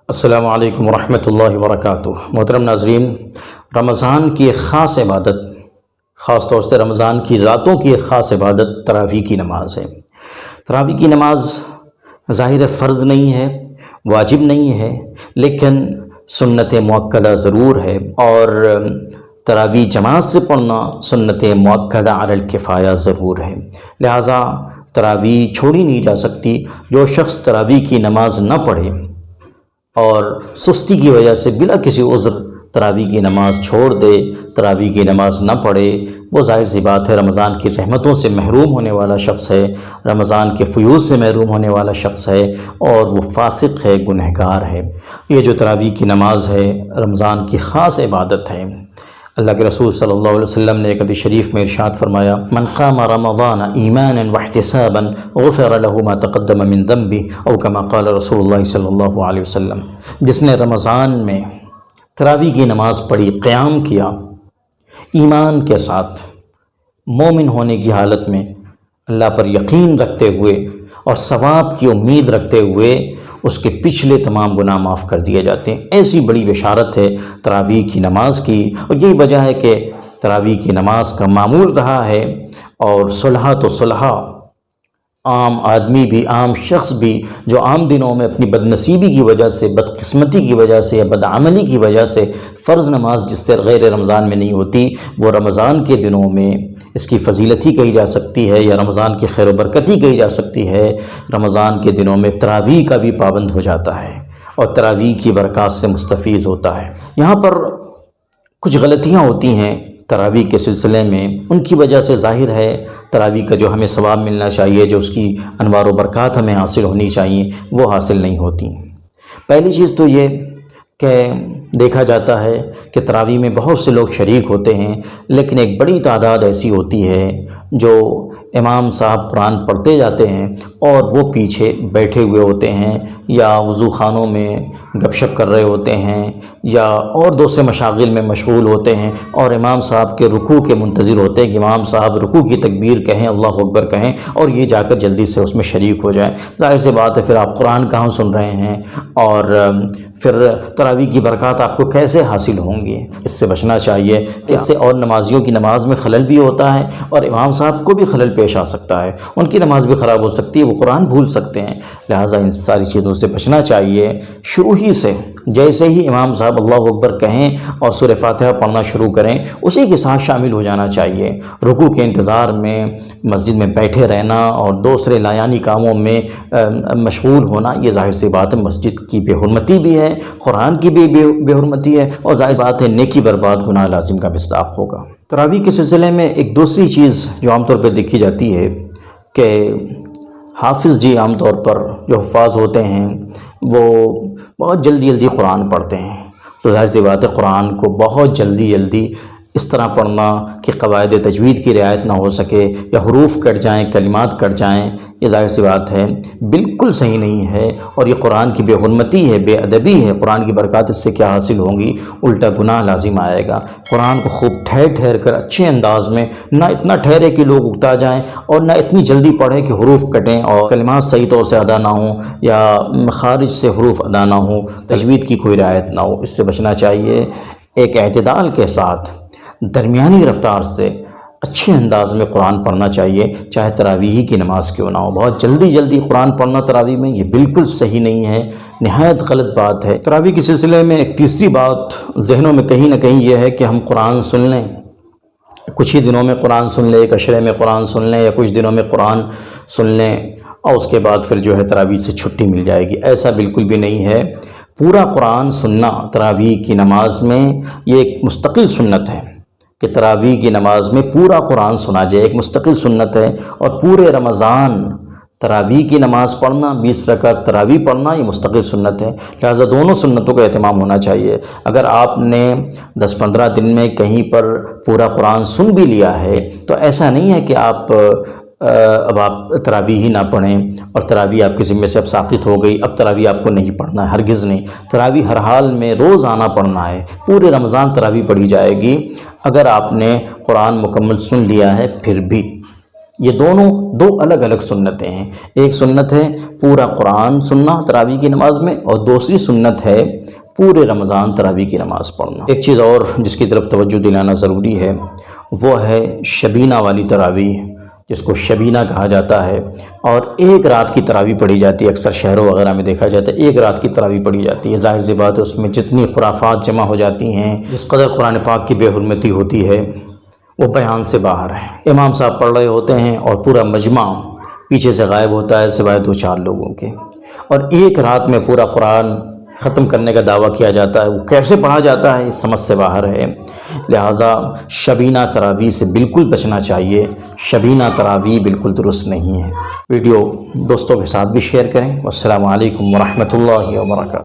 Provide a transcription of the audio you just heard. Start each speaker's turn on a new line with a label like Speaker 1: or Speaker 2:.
Speaker 1: السلام علیکم ورحمۃ اللہ وبرکاتہ۔ محترم ناظرین، رمضان کی ایک خاص عبادت، خاص طور سے رمضان کی راتوں کی ایک خاص عبادت تراویح کی نماز ہے۔ تراویح کی نماز ظاہر فرض نہیں ہے، واجب نہیں ہے، لیکن سنت مؤکدہ ضرور ہے، اور تراویح جماعت سے پڑھنا سنت مؤکدہ علی الکفایہ ضرور ہے، لہٰذا تراویح چھوڑی نہیں جا سکتی۔ جو شخص تراویح کی نماز نہ پڑھے اور سستی کی وجہ سے بلا کسی عذر تراویح کی نماز چھوڑ دے، تراویح کی نماز نہ پڑھے، وہ ظاہر سی بات ہے رمضان کی رحمتوں سے محروم ہونے والا شخص ہے، رمضان کے فیوض سے محروم ہونے والا شخص ہے، اور وہ فاسق ہے، گنہگار ہے۔ یہ جو تراویح کی نماز ہے رمضان کی خاص عبادت ہے۔ اللہ کے رسول صلی اللہ علیہ وسلم نے ایک حدیث شریف میں ارشاد فرمایا، من قام رمضان ایمانا واحتسابا غفر له ما تقدم من ذنبه، او کما قال رسول اللہ صلی اللہ علیہ وسلم۔ جس نے رمضان میں تراویح کی نماز پڑھی، قیام کیا، ایمان کے ساتھ، مومن ہونے کی حالت میں، اللہ پر یقین رکھتے ہوئے اور ثواب کی امید رکھتے ہوئے، اس کے پچھلے تمام گناہ معاف کر دیے جاتے ہیں۔ ایسی بڑی بشارت ہے تراویح کی نماز کی، اور یہی وجہ ہے کہ تراویح کی نماز کا معمول رہا ہے، اور صلحہ تو صلحہ، عام آدمی بھی، عام شخص بھی جو عام دنوں میں اپنی بد نصیبی کی وجہ سے، بدقسمتی کی وجہ سے یا بدعملی کی وجہ سے فرض نماز جس سے غیر رمضان میں نہیں ہوتی، وہ رمضان کے دنوں میں اس کی فضیلت ہی کہی جا سکتی ہے، یا رمضان کی خیر و برکت ہی کہی جا سکتی ہے۔ رمضان کے دنوں میں تراویح کا بھی پابند ہو جاتا ہے، اور تراویح کی برکات سے مستفیض ہوتا ہے۔ یہاں پر کچھ غلطیاں ہوتی ہیں تراویح کے سلسلے میں، ان کی وجہ سے ظاہر ہے تراویح کا جو ہمیں ثواب ملنا چاہیے، جو اس کی انوار و برکات ہمیں حاصل ہونی چاہیے، وہ حاصل نہیں ہوتی۔ پہلی چیز تو یہ کہ دیکھا جاتا ہے کہ تراویح میں بہت سے لوگ شریک ہوتے ہیں، لیکن ایک بڑی تعداد ایسی ہوتی ہے جو امام صاحب قرآن پڑھتے جاتے ہیں اور وہ پیچھے بیٹھے ہوئے ہوتے ہیں، یا وضو خانوں میں گپ شپ کر رہے ہوتے ہیں، یا اور دوسرے مشاغل میں مشغول ہوتے ہیں، اور امام صاحب کے رکوع کے منتظر ہوتے ہیں کہ امام صاحب رکوع کی تکبیر کہیں، اللہ اکبر کہیں، اور یہ جا کر جلدی سے اس میں شریک ہو جائیں۔ ظاہر سی بات ہے پھر آپ قرآن کہاں سن رہے ہیں، اور پھر تراویح کی برکات آپ کو کیسے حاصل ہوں گی؟ اس سے بچنا چاہیے کہ اس سے اور نمازیوں کی نماز میں خلل بھی ہوتا ہے، اور امام صاحب کو بھی خلل پیش آ سکتا ہے، ان کی نماز بھی خراب ہو سکتی ہے، وہ قرآن بھول سکتے ہیں۔ لہٰذا ان ساری چیزوں سے بچنا چاہیے۔ شروع ہی سے جیسے ہی امام صاحب اللہ اکبر کہیں اور سورہ فاتحہ پڑھنا شروع کریں، اسی کے ساتھ شامل ہو جانا چاہیے۔ رکوع کے انتظار میں مسجد میں بیٹھے رہنا اور دوسرے لایانی کاموں میں مشغول ہونا، یہ ظاہر سی بات ہے مسجد کی بے حرمتی بھی ہے، قرآن کی بھی بے حرمتی ہے، اور ظاہر بات ہے نیکی برباد گناہ لازم کا مصداق ہوگا۔ تراویح کے سلسلے میں ایک دوسری چیز جو عام طور پہ دیکھی جاتی ہے کہ حافظ جی عام طور پر جو حفاظ ہوتے ہیں وہ بہت جلدی قرآن پڑھتے ہیں، تو ظاہر سی بات ہے قرآن کو بہت جلدی اس طرح پڑھنا کہ قواعد تجوید کی رعایت نہ ہو سکے، یا حروف کٹ جائیں، کلمات کٹ جائیں، یہ ظاہر سی بات ہے بالکل صحیح نہیں ہے، اور یہ قرآن کی بے حرمتی ہے، بے ادبی ہے۔ قرآن کی برکات اس سے کیا حاصل ہوں گی؟ الٹا گناہ لازم آئے گا۔ قرآن کو خوب ٹھہر کر اچھے انداز میں، نہ اتنا ٹھہرے کہ لوگ اکتا جائیں، اور نہ اتنی جلدی پڑھیں کہ حروف کٹیں اور کلمات صحیح طور سے ادا نہ ہوں، یا مخارج سے حروف ادا نہ ہوں، تجوید کی کوئی رعایت نہ ہو۔ اس سے بچنا چاہیے۔ ایک اعتدال کے ساتھ، درمیانی رفتار سے، اچھے انداز میں قرآن پڑھنا چاہیے، چاہے تراویح کی نماز کیوں نہ ہو۔ بہت جلدی قرآن پڑھنا تراویح میں یہ بالکل صحیح نہیں ہے، نہایت غلط بات ہے۔ تراویح کے سلسلے میں ایک تیسری بات ذہنوں میں کہیں نہ کہیں یہ ہے کہ ہم قرآن سن لیں، کچھ ہی دنوں میں قرآن سن لیں، ایک عشرے میں قرآن سن لیں، یا کچھ دنوں میں قرآن سن لیں، اور اس کے بعد پھر جو ہے تراویح سے چھٹی مل جائے گی۔ ایسا بالکل بھی نہیں ہے۔ پورا قرآن سننا تراویح کی نماز میں یہ ایک مستقل سنت ہے کہ تراویح کی نماز میں پورا قرآن سنا جائے، ایک مستقل سنت ہے، اور پورے رمضان تراویح کی نماز پڑھنا، 20 رکعت تراویح پڑھنا، یہ مستقل سنت ہے۔ لہٰذا دونوں سنتوں کا اہتمام ہونا چاہیے۔ اگر آپ نے 10-15 دن میں کہیں پر پورا قرآن سن بھی لیا ہے، تو ایسا نہیں ہے کہ اب آپ تراویح ہی نہ پڑھیں، اور تراویح آپ کے ذمے سے اب ساقط ہو گئی، اب تراویح آپ کو نہیں پڑھنا ہے۔ ہرگز نہیں، تراویح ہر حال میں روز آنا پڑھنا ہے، پورے رمضان تراویح پڑھی جائے گی۔ اگر آپ نے قرآن مکمل سن لیا ہے پھر بھی یہ دونوں دو الگ الگ سنتیں ہیں. ایک سنت ہے پورا قرآن سننا تراویح کی نماز میں، اور دوسری سنت ہے پورے رمضان تراویح کی نماز پڑھنا. ایک چیز اور جس کی طرف توجہ دلانا ضروری ہے وہ ہے شبینہ والی تراویح، جس کو شبینہ کہا جاتا ہے، اور ایک رات کی تراویح پڑھی جاتی ہے. اکثر شہروں وغیرہ میں دیکھا جاتا ہے ایک رات کی تراویح پڑھی جاتی ہے. ظاہر سی بات ہے اس میں جتنی خرافات جمع ہو جاتی ہیں، جس قدر قرآن پاک کی بے حرمتی ہوتی ہے وہ بیان سے باہر ہے. امام صاحب پڑھ رہے ہوتے ہیں اور پورا مجمع پیچھے سے غائب ہوتا ہے سوائے 2-4 لوگوں کے، اور ایک رات میں پورا قرآن ختم کرنے کا دعویٰ کیا جاتا ہے. وہ کیسے پڑھا جاتا ہے اس سمجھ سے باہر ہے. لہٰذا شبینہ تراویح سے بالکل بچنا چاہیے. شبینہ تراویح بالکل درست نہیں ہے. ویڈیو دوستوں کے ساتھ بھی شیئر کریں. والسلام علیکم ورحمۃ اللہ وبرکاتہ.